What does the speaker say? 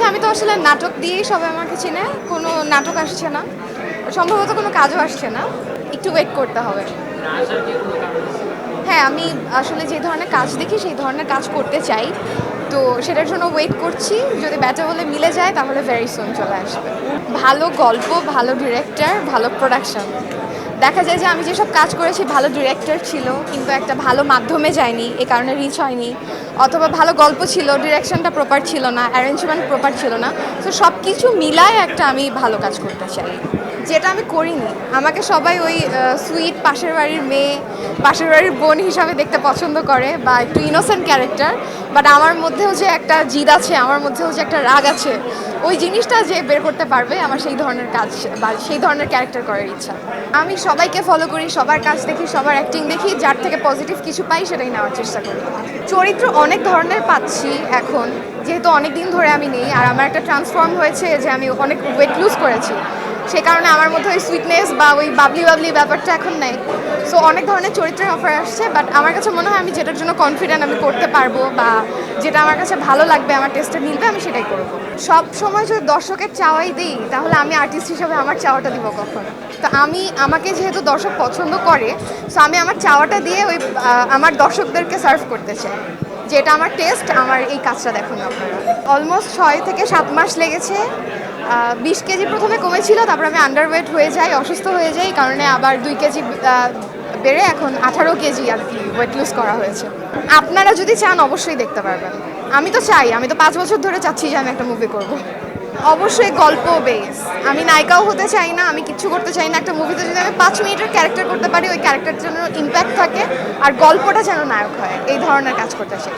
আমি তো আসলে নাটক দিয়েই সবাই আমাকে চিনে, কোনো নাটক আসছে না, সম্ভবত কোনো কাজও আসছে না, একটু ওয়েট করতে হবে। হ্যাঁ, আমি আসলে যে ধরনের কাজ দেখি সেই ধরনের কাজ করতে চাই, তো সেটার জন্য ওয়েট করছি। যদি ব্যাচে বলে মিলে যায় তাহলে ভেরি সুন চলে আসবে। ভালো গল্প, ভালো ডিরেক্টর, ভালো প্রোডাকশন। দেখা যায় যে আমি যেসব কাজ করেছি ভালো ডিরেক্টর ছিল কিন্তু একটা ভালো মাধ্যমে যায়নি, এ কারণে রিচ হয়নি, অথবা ভালো গল্প ছিল, ডিরেকশনটা প্রপার ছিল না, অ্যারেঞ্জমেন্ট প্রপার ছিল না। তো সব কিছু মিলায় একটা আমি ভালো কাজ করতে চাই, যেটা আমি করিনি। আমাকে সবাই ওই সুইট পাশের বাড়ির মেয়ে, পাশের বাড়ির বোন হিসাবে দেখতে পছন্দ করে, বা একটু ইনোসেন্ট ক্যারেক্টার। বাট আমার মধ্যেও যে একটা জিদ আছে, আমার মধ্যেও যে একটা রাগ আছে, ওই জিনিসটা যে বের করতে পারবে, আমার সেই ধরনের কাজ বা সেই ধরনের ক্যারেক্টার করার ইচ্ছা। আমি সবাইকে ফলো করি, সবার কাজ দেখি, সবার অ্যাক্টিং দেখি, যার থেকে পজিটিভ কিছু পাই সেটাই নেওয়ার চেষ্টা করি। চরিত্র অনেক ধরনের পাচ্ছি এখন, যেহেতু অনেক দিন ধরে আমি নেই, আর আমার একটা ট্রান্সফর্ম হয়েছে যে আমি অনেক ওয়েট লুজ করেছি, সে কারণে আমার মধ্যে ওই সুইটনেস বা ওই বাবলি বাবলি ব্যাপারটা এখন নেই। সো অনেক ধরনের চরিত্রের অফার আসছে, বাট আমার কাছে মনে হয় আমি যেটার জন্য কনফিডেন্ট আমি করতে পারবো, বা যেটা আমার কাছে ভালো লাগবে, আমার টেস্টে মিলবে, আমি সেটাই করবো। সব সময় যদি দর্শকের চাওয়াই দিই তাহলে আমি আর্টিস্ট হিসেবে আমার চাওয়াটা দিব কখন? তো আমাকে যেহেতু দর্শক পছন্দ করে, সো আমি আমার চাওয়াটা দিয়ে ওই আমার দর্শকদেরকে সার্ভ করতে চাই, যেটা আমার টেস্ট, আমার এই কাজটা দেখুন আপনারা। অলমোস্ট 6 থেকে 7 মাস লেগেছে। 20 কেজি প্রথমে কমেছিল, তারপর আমি আন্ডারওয়েট হয়ে যাই, অসুস্থ হয়ে যাই, কারণে আবার 2 কেজি বেড়ে এখন 18 কেজি আর কি ওয়েট লুজ করা হয়েছে। আপনারা যদি চান অবশ্যই দেখতে পারবেন। আমি তো চাই, আমি তো 5 বছর ধরে চাচ্ছি যে আমি একটা মুভি করব। অবশ্যই গল্প বেস। আমি নায়িকাও হতে চাই না, আমি কিচ্ছু করতে চাই না। একটা মুভিতে যদি আমি 5 মিনিটের ক্যারেক্টার করতে পারি, ওই ক্যারেক্টার যেন ইম্প্যাক্ট থাকে আর গল্পটা যেন নায়ক হয়, এই ধরনের কাজ করতে চাই।